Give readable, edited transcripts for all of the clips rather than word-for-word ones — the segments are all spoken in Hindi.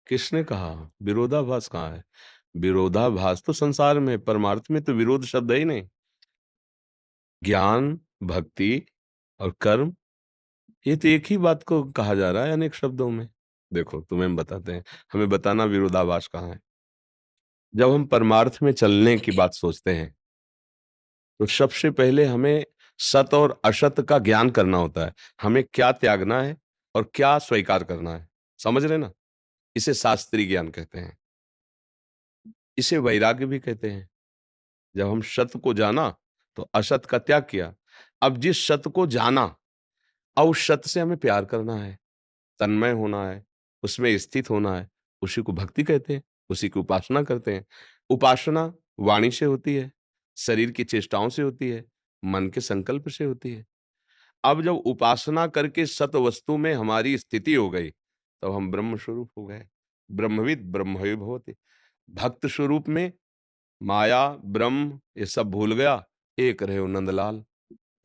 किसने कहा? विरोधाभास कहाँ है? विरोधाभास तो संसार में, परमार्थ में तो विरोध शब्द है ही नहीं। ज्ञान, भक्ति और कर्म, ये तो एक ही बात को कहा जा रहा है अनेक शब्दों में। देखो तुम्हें हम बताते हैं, हमें बताना विरोधाभास कहाँ है। जब हम परमार्थ में चलने की बात सोचते हैं तो सबसे पहले हमें सत और असत का ज्ञान करना होता है। हमें क्या त्यागना है और क्या स्वीकार करना है, समझ रहे ना? इसे शास्त्रीय ज्ञान कहते हैं, इसे वैराग्य भी कहते हैं। जब हम सत को जाना तो असत का त्याग किया। अब जिस सत को जाना, अब उस सत से हमें प्यार करना है, तन्मय होना है, उसमें स्थित होना है, उसी को भक्ति कहते हैं, उसी की उपासना करते हैं। उपासना वाणी से होती है, शरीर की चेष्टाओं से होती है, मन के संकल्प से होती है। अब जब उपासना करके सत वस्तु में हमारी स्थिति हो गई, तब हम ब्रह्म स्वरूप हो गए। ब्रह्मविद ब्रह्मैव भवति। भक्त स्वरूप में माया, ब्रह्म ये सब भूल गया, एक रहे हो नंदलाल।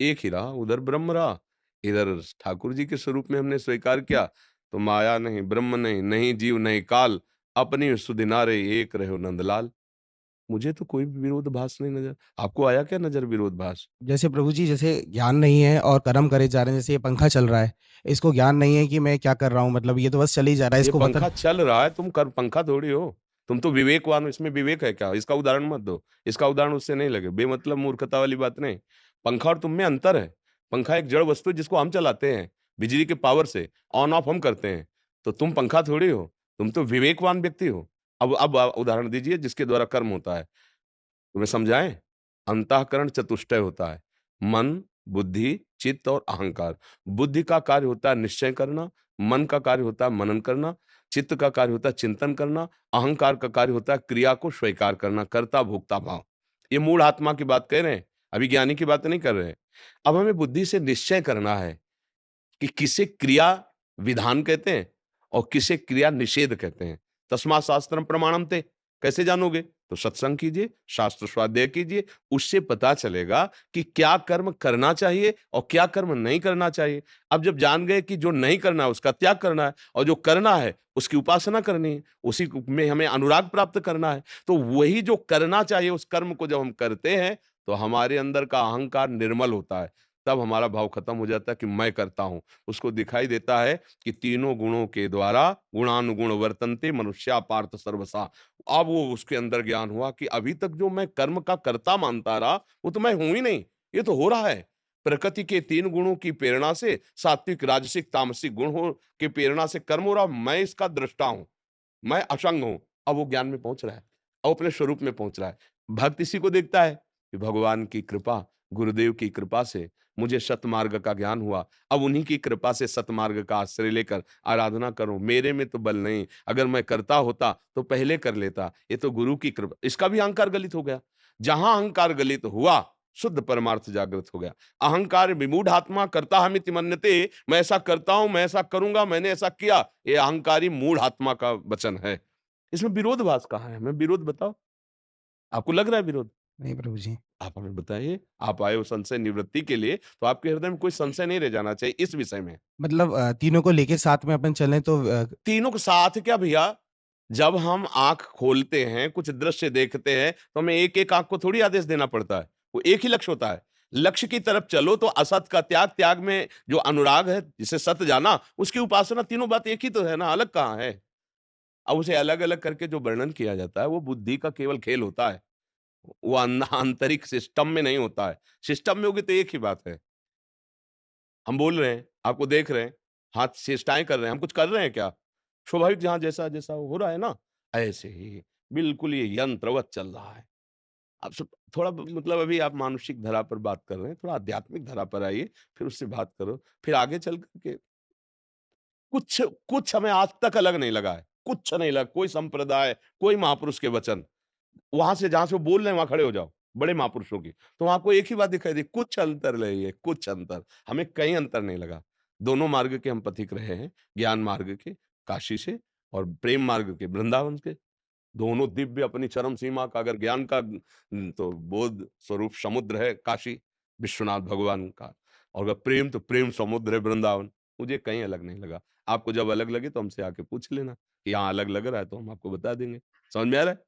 एक ही रहा, उधर ब्रह्म रहा, इधर ठाकुर जी के स्वरूप में हमने स्वीकार किया, तो माया नहीं, ब्रह्म नहीं, नहीं जीव नहीं काल, अपनी सुधिनारे एक रहे हो नंदलाल। मुझे तो कोई भी विरोधाभास नहीं नजर। आपको आया क्या नजर विरोधाभास? जैसे प्रभु जी, जैसे ज्ञान नहीं है और कर्म करे जा रहे हैं, जैसे ये पंखा चल रहा है, इसको ज्ञान नहीं है कि मैं क्या कर रहा हूँ, मतलब ये तो बस चल ही जा रहा है, ये इसको पता पंखा चल रहा है, तुम कर पंखा थोड़ी हो। तुम तो विवेकवान हो, इसमें विवेक है क्या? इसका उदाहरण मत दो, इसका उदाहरण उससे नहीं लगे, बेमतलब मूर्खता वाली बात नहीं। पंखा और तुम में अंतर है। पंखा एक जड़ वस्तु है जिसको हम चलाते हैं, बिजली के पावर से ऑन ऑफ हम करते हैं। तो तुम पंखा थोड़ी हो, तुम तो विवेकवान व्यक्ति हो। अब उदाहरण दीजिए जिसके द्वारा कर्म होता है, तुम्हें समझाएं? अंतःकरण चतुष्टय होता है, मन, बुद्धि, चित्त और अहंकार। बुद्धि का कार्य होता है निश्चय करना, मन का कार्य होता है मनन करना, चित्त का कार्य होता है चिंतन करना, अहंकार का कार्य होता है क्रिया को स्वीकार करना, कर्ता भोक्ता भाव। ये मूल आत्मा की बात कह रहे हैं, अभी ज्ञानी की बात नहीं कर रहे हैं। अब हमें बुद्धि से निश्चय करना है कि किसे क्रिया विधान कहते हैं और किसे क्रिया निषेध कहते हैं। तस्मात् शास्त्रम प्रमाणम ते, कैसे जानोगे? तो सत्संग कीजिए, शास्त्र स्वाध्याय कीजिए, उससे पता चलेगा कि क्या कर्म करना चाहिए और क्या कर्म नहीं करना चाहिए। अब जब जान गए कि जो नहीं करना है उसका त्याग करना है और जो करना है उसकी उपासना करनी है, उसी में हमें अनुराग प्राप्त करना है, तो वही जो करना चाहिए उस कर्म को जब हम करते हैं तो हमारे अंदर का अहंकार निर्मल होता है। तब हमारा भाव खत्म हो जाता है कि मैं करता हूं। उसको दिखाई देता है कि तीनों गुणों के द्वारा गुणानुगुण वर्तन्ते मनुष्या पार्थ सर्वसा। अब वो उसके अंदर ज्ञान हुआ कि अभी तक जो मैं कर्म का कर्ता मानता रहा वो तो मैं हूं ही नहीं, ये तो हो रहा है। प्रकृति के तीन गुणों की प्रेरणा से, सात्विक राजसिक तामसिक गुण हो के प्रेरणा से कर्म हो रहा, मैं इसका दृष्टा हूं, मैं असंग हूं। अब वो ज्ञान में पहुंच रहा है, अब अपने स्वरूप में पहुंच रहा है। भक्त इसी को देखता है कि भगवान की कृपा, गुरुदेव की कृपा से मुझे सतमार्ग का ज्ञान हुआ। अब उन्हीं की कृपा से सतमार्ग का आश्रय लेकर आराधना करूं। मेरे में तो बल नहीं, अगर मैं करता होता तो पहले कर लेता। ये तो गुरु की कृपा। इसका भी अहंकार गलित हो गया। जहां अहंकार गलित हुआ, शुद्ध परमार्थ जागृत हो गया। अहंकार विमूढ़ आत्मा करता हमिति मन्यते, मैं ऐसा करता हूं, मैं ऐसा करूंगा, मैंने ऐसा किया, ये अहंकारी मूढ़ आत्मा का वचन है। इसमें विरोधाभास कहाँ है? हमें विरोध बताओ। आपको लग रहा है विरोध? नहीं प्रभु जी। आप हमें बताइए। आप आए हो संशय निवृत्ति के लिए, तो आपके हृदय में कोई संशय नहीं रह जाना चाहिए इस विषय में। मतलब तीनों को लेके साथ में अपन चलें तो तीनों के साथ क्या भैया, जब हम आँख खोलते हैं, कुछ दृश्य देखते हैं, तो हमें एक-एक आँख को थोड़ी आदेश देना पड़ता है। वो एक ही लक्ष्य होता है। लक्ष्य की तरफ चलो तो असत का त्याग, त्याग में जो अनुराग है, जिसे सत जाना, उसकी उपासना, तीनों बात एक ही तो है ना, अलग कहाँ है? अब उसे अलग-अलग करके जो वर्णन किया जाता है, वो बुद्धि का केवल खेल होता है। वो आंतरिक सिस्टम में नहीं होता है। सिस्टम में होगी तो एक ही बात है। हम बोल रहे हैं, आपको देख रहे हैं, हाथ चेष्टाएँ कर रहे हैं, हम कुछ कर रहे हैं क्या? स्वाभाविक जहाँ जैसा-जैसा हो रहा है ना, ऐसे ही बिल्कुल ये यंत्रवत चल रहा है। आप सब थोड़ा ब मतलब अभी आप मानसिक धरा पर बात कर रहे हैं, थोड़ा आध्यात्मिक धरा पर आइए, फिर उससे बात करो। फिर आगे चल कर के कुछ कुछ हमें आज तक अलग नहीं लगा है, कुछ नहीं लगा, कोई संप्रदाय, कोई महापुरुष के वचन। वहाँ से जहाँ से वो बोल रहे हैं वहाँ खड़े हो जाओ, बड़े महापुरुषों की। तो वहाँ आपको एक ही बात दिखाई दी, कुछ अंतर नहीं है, कुछ अंतर। हमें कहीं अंतर नहीं लगा। दोनों मार्ग के हम पथिक रहे हैं, ज्ञान मार्ग के काशी से और प्रेम मार्ग के वृंदावन के। दोनों दिव्य अपनी चरम सीमा का, अगर ज्ञान का तो बोध स्वरूप समुद्र है काशी, विश्वनाथ भगवान का, और अगर प्रेम तो प्रेम समुद्र है वृंदावन। मुझे कहीं अलग नहीं लगा। आपको जब अलग लगे तो हमसे आके पूछ लेना। कि यहाँ अलग लग रहा है तो हम आपको बता देंगे। समझ में आ रहा है?